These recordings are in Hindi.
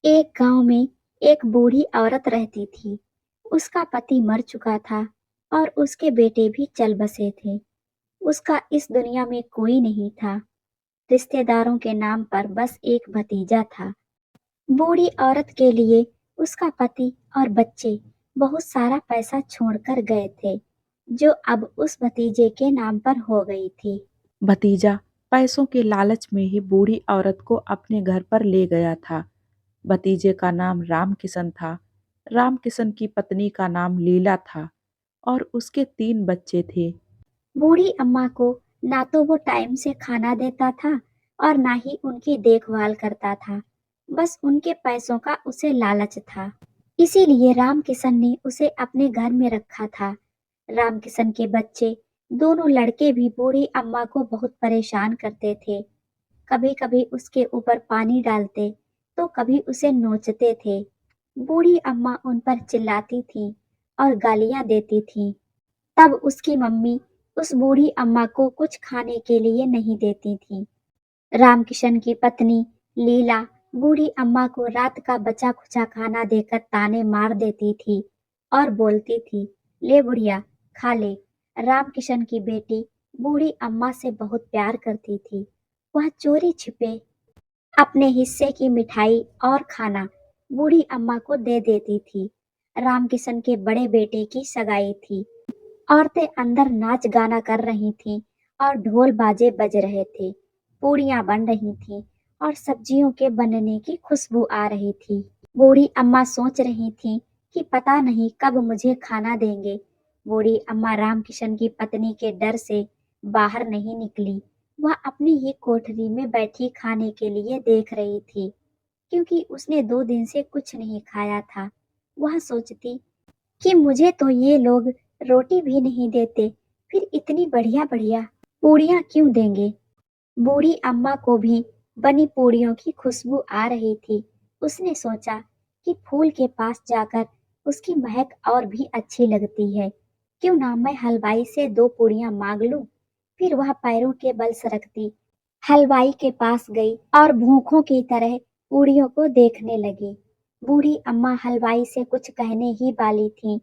एक गांव में एक बूढ़ी औरत रहती थी। उसका पति मर चुका था और उसके बेटे भी चल बसे थे। उसका इस दुनिया में कोई नहीं था। रिश्तेदारों के नाम पर बस एक भतीजा था। बूढ़ी औरत के लिए उसका पति और बच्चे बहुत सारा पैसा छोड़कर गए थे, जो अब उस भतीजे के नाम पर हो गई थी। भतीजा पैसों के लालच में ही बूढ़ी औरत को अपने घर पर ले गया था। भतीजे का नाम रामकिशन था। रामकिशन की पत्नी का नाम लीला था और उसके 3 बच्चे थे। बूढ़ी अम्मा को ना तो वो टाइम से खाना देता था और ना ही उनकी देखभाल करता था। बस उनके पैसों का उसे लालच था। इसीलिए राम किशन ने उसे अपने घर में रखा था। राम किशन के बच्चे, दोनों लड़के भी बूढ़ी अम्मा को बहुत परेशान करते थे। कभी कभी उसके ऊपर पानी डालते तो कभी उसे नोचते थे। बूढ़ी अम्मा उन पर चिल्लाती थी और गालियां देती थी। तब उसकी मम्मी उस बूढ़ी अम्मा को कुछ खाने के लिए नहीं देती थी। रामकिशन की पत्नी लीला बूढ़ी अम्मा को रात का बचा खुचा खाना देकर ताने मार देती थी और बोलती थी, ले बुढ़िया, खा ले। रामकिशन की बेटी बूढ़ी अम्मा से बहुत प्यार करती थी। वह चोरी छिपे अपने हिस्से की मिठाई और खाना बूढ़ी अम्मा को दे देती थी। रामकिशन के बड़े बेटे की सगाई थी। औरतें अंदर नाच गाना कर रही थीं और ढोल बाजे बज रहे थे। पूड़ियां बन रही थीं और सब्जियों के बनने की खुशबू आ रही थी। बूढ़ी अम्मा सोच रही थीं कि पता नहीं कब मुझे खाना देंगे। बूढ़ी अम्मा रामकिशन की पत्नी के डर से बाहर नहीं निकली। वह अपनी ही कोठरी में बैठी खाने के लिए देख रही थी, क्योंकि उसने 2 दिन से कुछ नहीं खाया था। वह सोचती कि मुझे तो ये लोग रोटी भी नहीं देते, फिर इतनी बढ़िया बढ़िया पूड़ियाँ क्यों देंगे। बूढ़ी अम्मा को भी बनी पूड़ियों की खुशबू आ रही थी। उसने सोचा कि फूल के पास जाकर उसकी महक और भी अच्छी लगती है। क्यों ना मैं हलवाई से 2 पूड़ियाँ मांग लूं। फिर वह पैरों के बल सरकती हलवाई के पास गई और भूखों की तरह पूड़ियों को देखने लगी। बूढ़ी अम्मा हलवाई से कुछ कहने ही वाली थी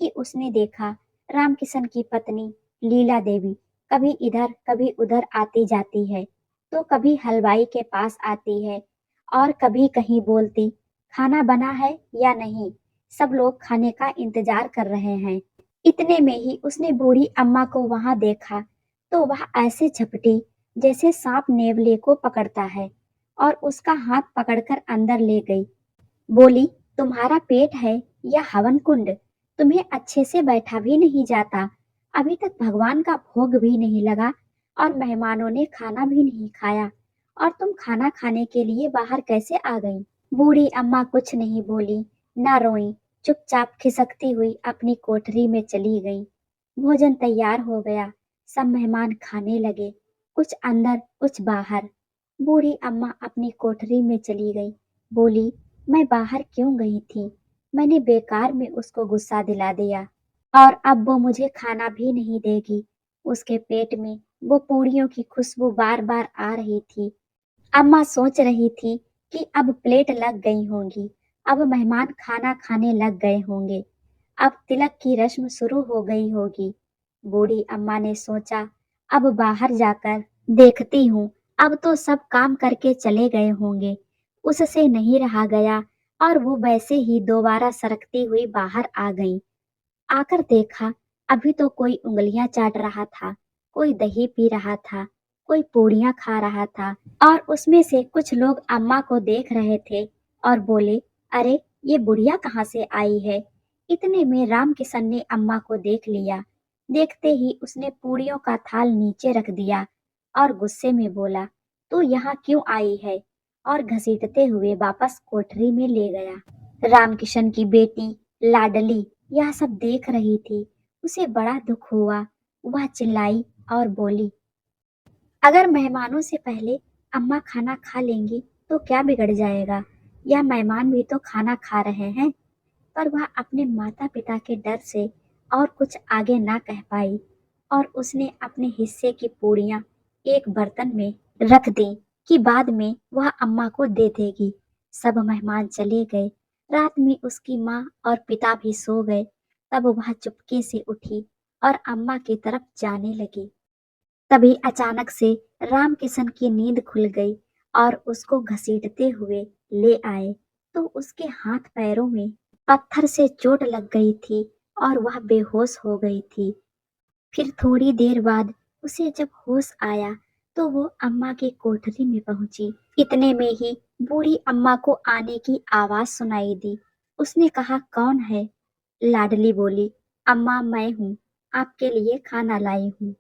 कि उसने देखा रामकिशन की पत्नी लीला देवी कभी इधर कभी उधर आती जाती है, तो कभी हलवाई के पास आती है और कभी कहीं बोलती, खाना बना है या नहीं, सब लोग खाने का इंतजार कर रहे हैं। इतने में ही उसने बूढ़ी अम्मा को वहां देखा, तो वह ऐसे झपटी जैसे सांप नेवले को पकड़ता है और उसका हाथ पकड़कर अंदर ले गई। बोली, तुम्हारा पेट है या हवन कुंड? तुम्हें अच्छे से बैठा भी नहीं जाता। अभी तक भगवान का भोग भी नहीं लगा और मेहमानों ने खाना भी नहीं खाया, और तुम खाना खाने के लिए बाहर कैसे आ गई? बूढ़ी अम्मा कुछ नहीं बोली, ना रोई, चुपचाप खिसकती हुई अपनी कोठरी में चली गई। भोजन तैयार हो गया। सब मेहमान खाने लगे, कुछ अंदर कुछ बाहर। बूढ़ी अम्मा अपनी कोठरी में चली गई। बोली, मैं बाहर क्यों गई थी? मैंने बेकार में उसको गुस्सा दिला दिया और अब वो मुझे खाना भी नहीं देगी। उसके पेट में वो पूड़ियों की खुशबू बार बार आ रही थी। अम्मा सोच रही थी कि अब प्लेट लग गई होंगी, अब मेहमान खाना खाने लग गए होंगे, अब तिलक की रस्म शुरू हो गई होगी। बूढ़ी अम्मा ने सोचा, अब बाहर जाकर देखती हूँ, अब तो सब काम करके चले गए होंगे। उससे नहीं रहा गया और वो वैसे ही दोबारा सरकती हुई बाहर आ गई। आकर देखा, अभी तो कोई उंगलियां चाट रहा था, कोई दही पी रहा था, कोई पूड़ियां खा रहा था, और उसमें से कुछ लोग अम्मा को देख रहे थे और बोले, अरे ये बुढ़िया कहाँ से आई है? इतने में राम किशन ने अम्मा को देख लिया। देखते ही उसने पूड़ियों का थाल नीचे रख दिया और गुस्से में बोला, तू यहाँ क्यों आई है? और घसीटते हुए वापस कोठरी में ले गया। रामकिशन की बेटी लाडली यह सब देख रही थी। उसे बड़ा दुख हुआ। वह चिल्लाई और बोली, अगर मेहमानों से पहले अम्मा खाना खा लेंगी तो क्या बिगड़ जाएगा? यह मेहमान भी तो खाना खा रहे हैं। पर वह अपने माता पिता के डर से और कुछ आगे ना कह पाई और उसने अपने हिस्से की पूड़ियां एक बर्तन में रख दी कि बाद में वह अम्मा को दे देगी। सब मेहमान चले गए। रात में उसकी माँ और पिता भी सो गए। तब वह चुपके से उठी और अम्मा की तरफ जाने लगी। तभी अचानक से रामकिशन की नींद खुल गई और उसको घसीटते हुए ले आए तो उसके हाथ पैरों में पत्थर से चोट लग गई थी और वह बेहोश हो गई थी। फिर थोड़ी देर बाद उसे जब होश आया तो वो अम्मा की कोठरी में पहुंची। इतने में ही बूढ़ी अम्मा को आने की आवाज सुनाई दी। उसने कहा, कौन है? लाडली बोली, अम्मा मैं हूँ, आपके लिए खाना लाई हूँ।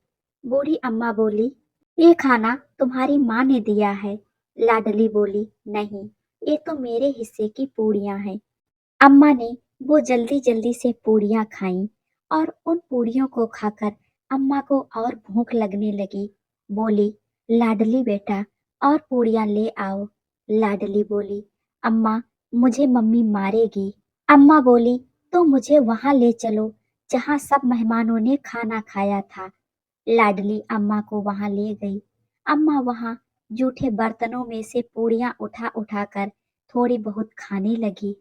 बूढ़ी अम्मा बोली, ये खाना तुम्हारी माँ ने दिया है। लाडली बोली, नहीं, ये तो मेरे हिस्से की पूड़ियाँ हैं। अम्मा ने वो जल्दी जल्दी से पूड़ियाँ खाईं और उन पूड़ियों को खाकर अम्मा को और भूख लगने लगी। बोली, लाडली बेटा और पूड़ियाँ ले आओ। लाडली बोली, अम्मा मुझे मम्मी मारेगी। अम्मा बोली, तो मुझे वहां ले चलो जहां सब मेहमानों ने खाना खाया था। लाडली अम्मा को वहां ले गई। अम्मा वहां जूठे बर्तनों में से पूड़ियाँ उठा उठाकर थोड़ी बहुत खाने लगी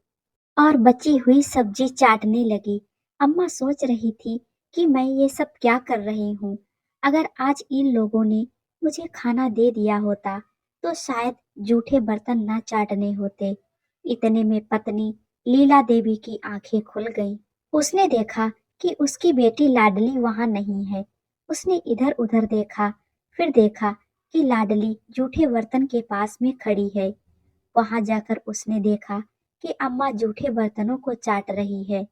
और बची हुई सब्जी चाटने लगी। अम्मा सोच रही थी कि मैं ये सब क्या कर रही हूँ। अगर आज इन लोगों ने मुझे खाना दे दिया होता तो शायद जूठे बर्तन ना चाटने होते। इतने में पत्नी लीला देवी की आंखें खुल गईं। उसने देखा कि उसकी बेटी लाडली वहां नहीं है। उसने इधर उधर देखा, फिर देखा कि लाडली जूठे बर्तन के पास में खड़ी है। वहां जाकर उसने देखा कि अम्मा जूठे बर्तनों को चाट रही है।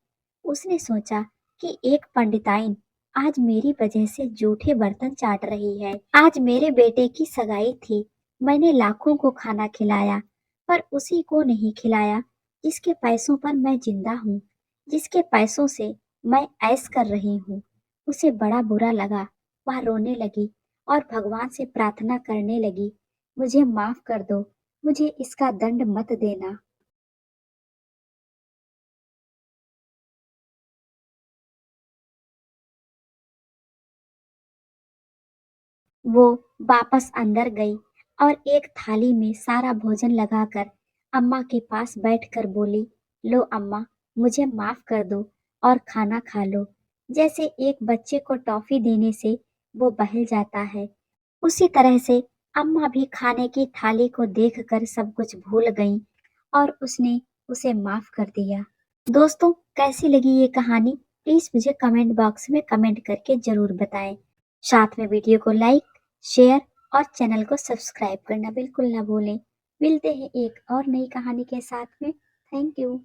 उसने सोचा कि एक पंडिताइन आज मेरी वजह से जूठे बर्तन चाट रही है। आज मेरे बेटे की सगाई थी। मैंने लाखों को खाना खिलाया पर उसी को नहीं खिलाया जिसके पैसों पर मैं जिंदा हूँ, जिसके पैसों से मैं ऐश कर रही हूँ। उसे बड़ा बुरा लगा। वह रोने लगी और भगवान से प्रार्थना करने लगी, मुझे माफ कर दो, मुझे इसका दंड मत देना। वो वापस अंदर गई और एक थाली में सारा भोजन लगाकर अम्मा के पास बैठकर बोली, लो अम्मा, मुझे माफ कर दो और खाना खा लो। जैसे एक बच्चे को टॉफी देने से वो बहल जाता है, उसी तरह से अम्मा भी खाने की थाली को देखकर सब कुछ भूल गईं और उसने उसे माफ कर दिया। दोस्तों, कैसी लगी ये कहानी? प्लीज मुझे कमेंट बॉक्स में कमेंट करके जरूर बताएं। साथ में वीडियो को लाइक, शेयर और चैनल को सब्सक्राइब करना बिल्कुल ना भूलें। मिलते हैं एक और नई कहानी के साथ में। Thank you.